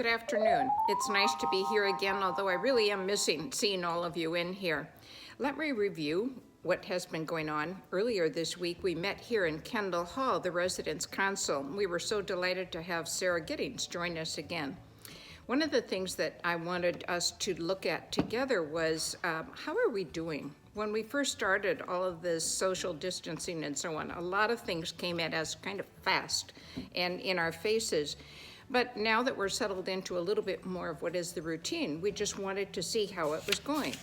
Good afternoon. It's nice to be here again, although I really am missing seeing all of you in here. Let me review what has been going on. Earlier this week, we met here in Kendall Hall, the Residence Council. We were so delighted to have Sarah Giddings join us again. One of the things that I wanted us to look at together was how are we doing? When we first started all of this social distancing and so on, a lot of things came at us kind of fast and in our faces. But now that we're settled into a little bit more of what is the routine, we just wanted to see how it was going.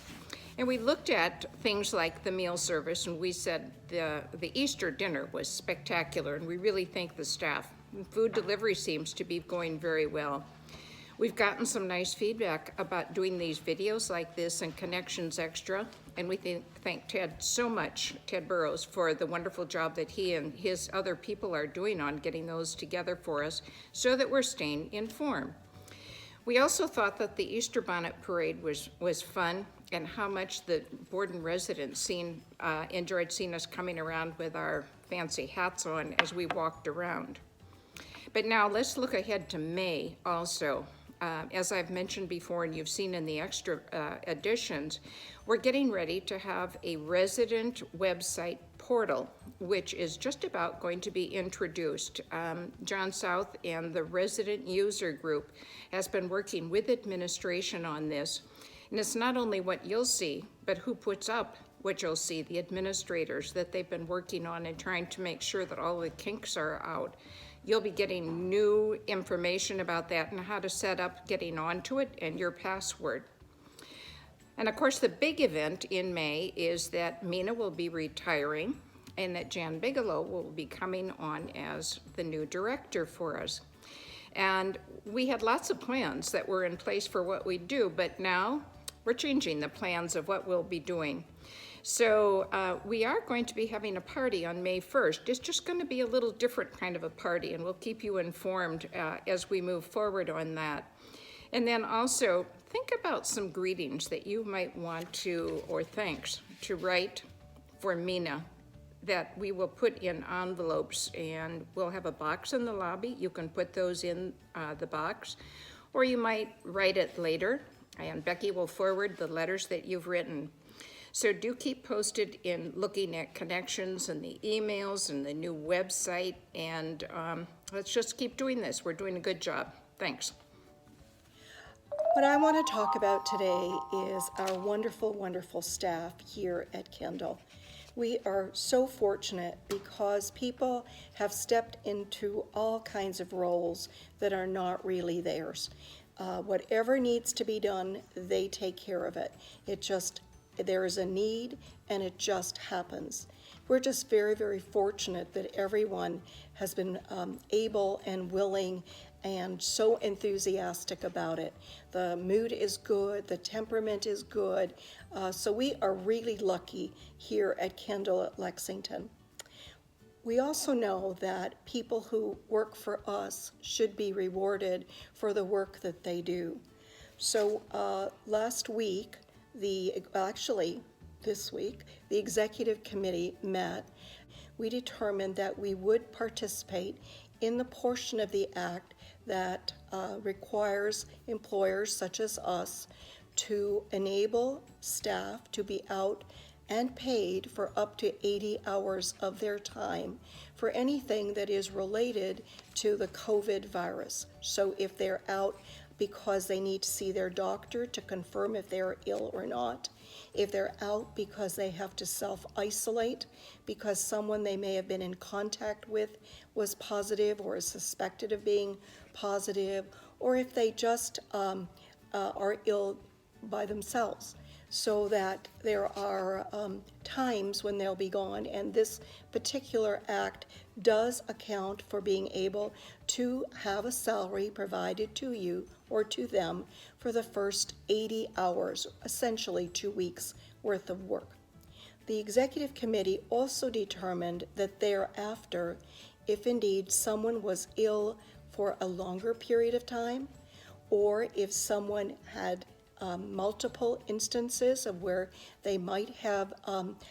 And we looked at things like the meal service, and we said the Easter dinner was spectacular, and we really thank the staff. Food delivery seems to be going very well. We've gotten some nice feedback about doing these videos like this and Connections Extra, and we thank Ted so much, Ted Burrows, for the wonderful job that he and his other people are doing on getting those together for us so that we're staying informed. We also thought that the Easter Bonnet Parade was fun, and how much the board and residents enjoyed seeing us coming around with our fancy hats on as we walked around. But now let's look ahead to May also. As I've mentioned before, and you've seen in the extra editions, we're getting ready to have a resident website portal, which is just about going to be introduced. John South and the resident user group has been working with administration on this. And it's not only what you'll see, but who puts up what you'll see, the administrators that they've been working on and trying to make sure that all the kinks are out. You'll be getting new information about that and how to set up getting onto it and your password. And of course, the big event in May is that MINA will be retiring and that Jan Bigelow will be coming on as the new director for us. And we had lots of plans that were in place for what we do, but now we're changing the plans of what we'll be doing. So we are going to be having a party on May 1st. It's just going to be a little different kind of a party, and we'll keep you informed as we move forward on that. And then also think about some greetings that you might want to, or thanks, to write for MINA that we will put in envelopes, and we'll have a box in the lobby. You can put those in the box, or you might write it later, and Becky will forward the letters that you've written. So do keep posted in looking at connections and the emails and the new website, and let's just keep doing this. We're doing a good job. Thanks. What I want to talk about today is our wonderful, wonderful staff here at Kendall. We are so fortunate because people have stepped into all kinds of roles that are not really theirs. Whatever needs to be done, they take care of it. There is a need, and it just happens. We're just very, very fortunate that everyone has been able and willing and so enthusiastic about it. The mood is good, the temperament is good, so we are really lucky here at Kendall at Lexington. We also know that people who work for us should be rewarded for the work that they do. So last week, this week, the executive committee met. We determined that we would participate in the portion of the act that requires employers such as us to enable staff to be out and paid for up to 80 hours of their time for anything that is related to the COVID virus. So if they're out because they need to see their doctor to confirm if they're ill or not, if they're out because they have to self-isolate because someone they may have been in contact with was positive or is suspected of being positive, or if they just are ill by themselves, so that there are times when they'll be gone. And this particular act does account for being able to have a salary provided to you or to them for the first 80 hours, essentially 2 weeks worth of work. The executive committee also determined that thereafter, if indeed someone was ill for a longer period of time, or if someone had multiple instances of where they might have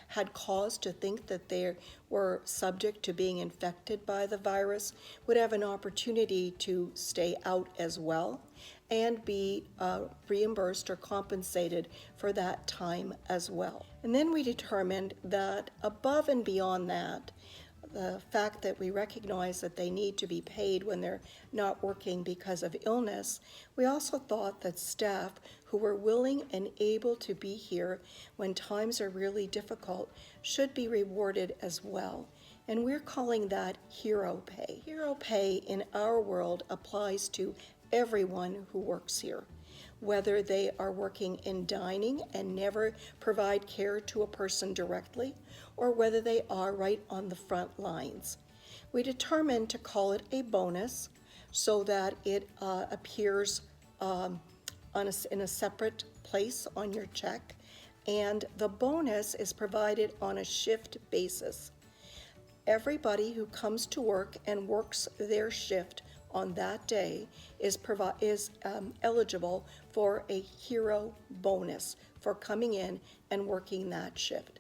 had cause to think that they were subject to being infected by the virus, would have an opportunity to stay out as well and be reimbursed or compensated for that time as well. And then we determined that above and beyond that, the fact that we recognize that they need to be paid when they're not working because of illness, we also thought that staff who were willing and able to be here when times are really difficult should be rewarded as well. And we're calling that hero pay. Hero pay in our world applies to everyone who works here, whether they are working in dining and never provide care to a person directly, or whether they are right on the front lines. We determined to call it a bonus so that it appears in a separate place on your check, and the bonus is provided on a shift basis. Everybody who comes to work and works their shift on that day is eligible for a hero bonus for coming in and working that shift.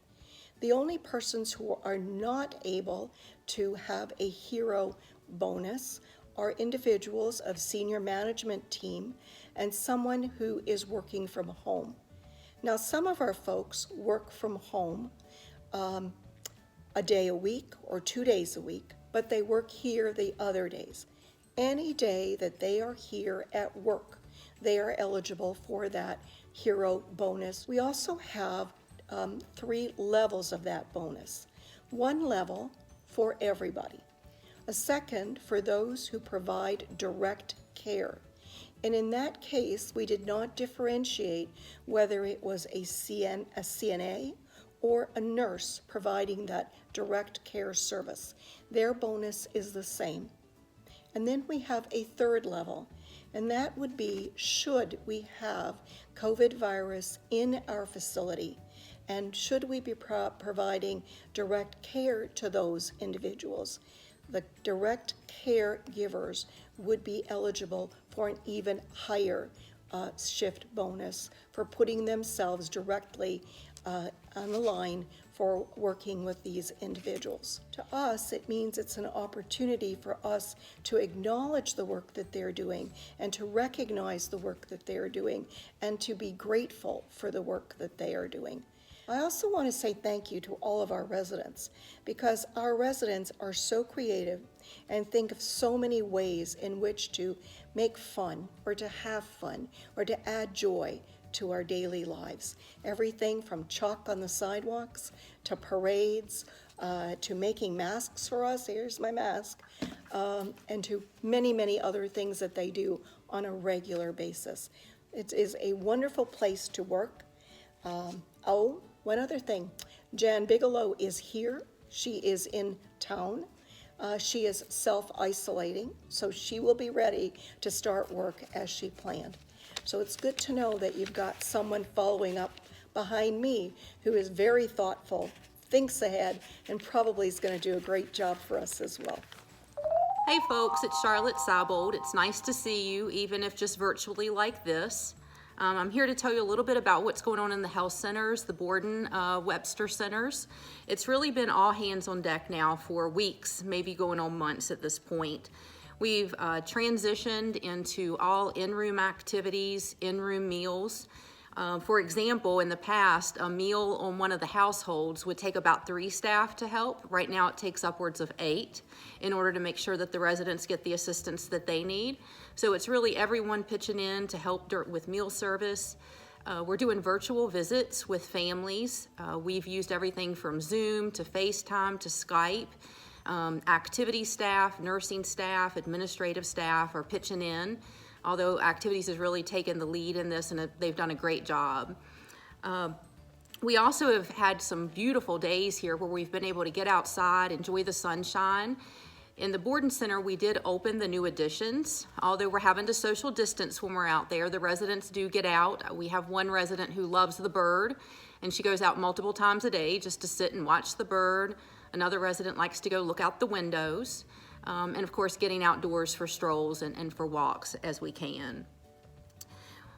The only persons who are not able to have a hero bonus are individuals of senior management team and someone who is working from home. Now, some of our folks work from home a day a week or 2 days a week, but they work here the other days. Any day that they are here at work, they are eligible for that hero bonus. We also have 3 levels of that bonus. 1 level for everybody. A second for those who provide direct care. And in that case, we did not differentiate whether it was a CNA or a nurse providing that direct care service. Their bonus is the same. And then we have a 3rd level, and that would be should we have COVID virus in our facility, and should we be providing direct care to those individuals. The direct caregivers would be eligible for an even higher shift bonus for putting themselves directly on the line for working with these individuals. To us, it means it's an opportunity for us to acknowledge the work that they're doing and to recognize the work that they're doing and to be grateful for the work that they are doing. I also want to say thank you to all of our residents, because our residents are so creative and think of so many ways in which to make fun or to have fun or to add joy to our daily lives. Everything from chalk on the sidewalks to parades to making masks for us, here's my mask, and to many, many other things that they do on a regular basis. It is a wonderful place to work. One other thing, Jan Bigelow is here. She is in town. She is self-isolating, so she will be ready to start work as she planned. So it's good to know that you've got someone following up behind me who is very thoughtful, thinks ahead, and probably is going to do a great job for us as well. Hey folks, it's Charlotte SIBOLD. It's nice to see you, even if just virtually like this. I'm here to tell you a little bit about what's going on in the health centers, the Borden, Webster centers. It's really been all hands on deck now for weeks, maybe going on months at this point. We've transitioned into all in-room activities, in-room meals. For example, in the past, a meal on one of the households would take about 3 staff to help. Right now it takes upwards of 8 in order to make sure that the residents get the assistance that they need. So it's really everyone pitching in to help with meal service. We're doing virtual visits with families. We've used everything from Zoom to FaceTime to Skype. Activity staff, nursing staff, administrative staff are pitching in, although activities has really taken the lead in this and they've done a great job. We also have had some beautiful days here where we've been able to get outside, enjoy the sunshine. In the Borden Center, we did open the new additions. Although we're having to social distance when we're out there, the residents do get out. We have one resident who loves the bird, and she goes out multiple times a day just to sit and watch the bird. Another resident likes to go look out the windows. And of course, getting outdoors for strolls and for walks as we can.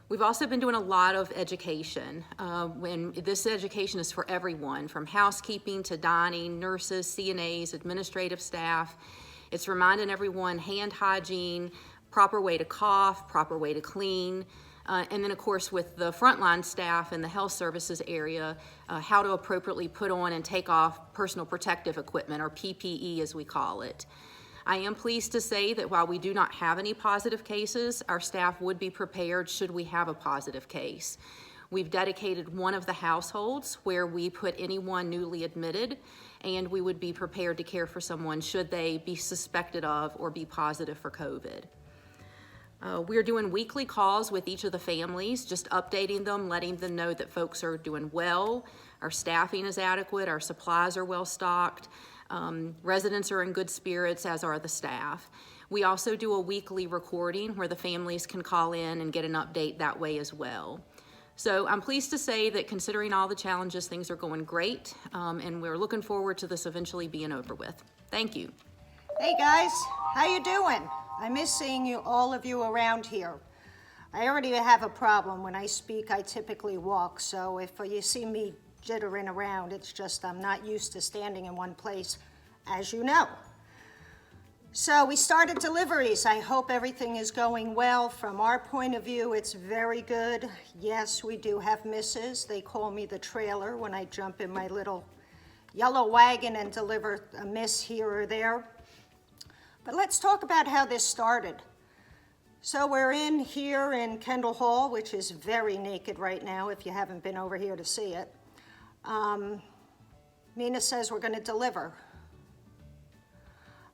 We've also been doing a lot of education. When this education is for everyone, from housekeeping to dining, nurses, CNAs, administrative staff. It's reminding everyone hand hygiene, proper way to cough, proper way to clean, and then of course with the frontline staff in the health services area, how to appropriately put on and take off personal protective equipment, or PPE as we call it. I am pleased to say that while we do not have any positive cases, our staff would be prepared should we have a positive case. We've dedicated one of the households where we put anyone newly admitted, and we would be prepared to care for someone should they be suspected of or be positive for COVID. We're doing weekly calls with each of the families, just updating them, letting them know that folks are doing well, our staffing is adequate, our supplies are well stocked, residents are in good spirits, as are the staff. We also do a weekly recording where the families can call in and get an update that way as well. So I'm pleased to say that considering all the challenges, things are going great, and we're looking forward to this eventually being over with. Thank you. Hey guys, how you doing? I miss seeing you, all of you around here. I already have a problem. When I speak, I typically walk, so if you see me jittering around, it's just I'm not used to standing in one place, as you know. So we started deliveries. I hope everything is going well. From our point of view, it's very good. Yes, we do have misses. They call me the trailer when I jump in my little yellow wagon and deliver a miss here or there. But let's talk about how this started. So we're in here in Kendall Hall, which is very naked right now if you haven't been over here to see it. Mina says we're gonna deliver.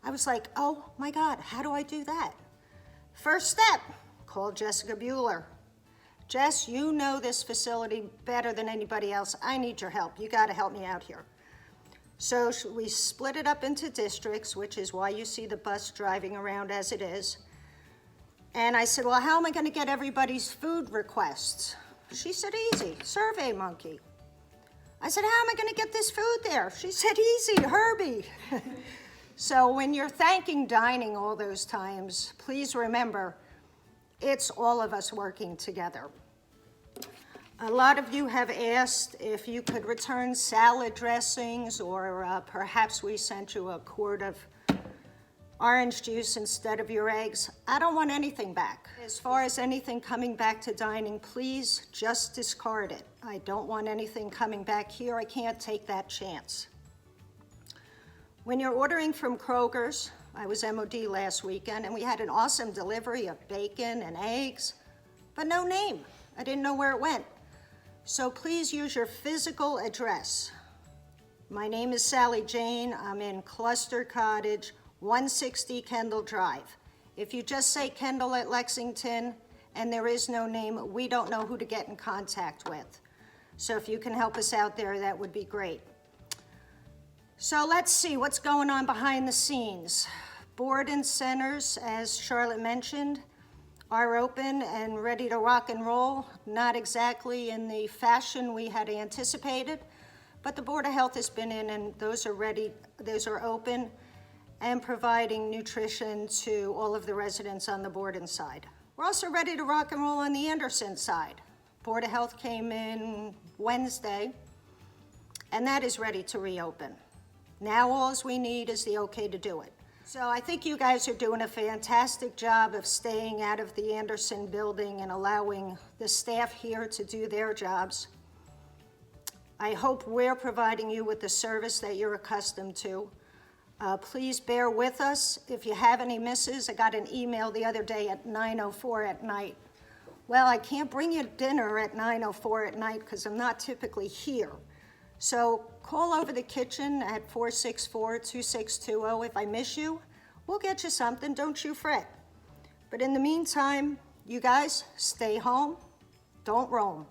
I was like, oh my God, how do I do that? First step, call Jessica Bueller. Jess, you know this facility better than anybody else. I need your help. You gotta help me out here. So we split it up into districts, which is why you see the bus driving around as it is. And I said, well, how am I gonna get everybody's food requests? She said, easy, Survey Monkey. I said, how am I gonna get this food there? She said, easy, Herbie. So when you're thanking dining all those times, please remember, it's all of us working together. A lot of you have asked if you could return salad dressings, or perhaps we sent you a quart of orange juice instead of your eggs. I don't want anything back. As far as anything coming back to dining, please just discard it. I don't want anything coming back here. I can't take that chance. When you're ordering from Kroger's, I was MOD last weekend, and we had an awesome delivery of bacon and eggs, but no name. I didn't know where it went. So please use your physical address. My name is Sally Jane. I'm in Cluster Cottage, 160 Kendall Drive. If you just say Kendall at Lexington and there is no name, we don't know who to get in contact with. So if you can help us out there, that would be great. So let's see what's going on behind the scenes. Board and centers, as Charlotte mentioned, are open and ready to rock and roll. Not exactly in the fashion we had anticipated, but the Board of Health has been in and those are ready, those are open and providing nutrition to all of the residents on the Borden side. We're also ready to rock and roll on the Anderson side. Board of Health came in Wednesday, and that is ready to reopen. Now all we need is the okay to do it. So I think you guys are doing a fantastic job of staying out of the Anderson building and allowing the staff here to do their jobs. I hope we're providing you with the service that you're accustomed to. Please bear with us. If you have any misses, I got an email the other day at 9:04 at night. Well, I can't bring you dinner at 9:04 at night because I'm not typically here. So call over the kitchen at 464-2620. If I miss you, we'll get you something, don't you fret. But in the meantime, you guys stay home, don't roam.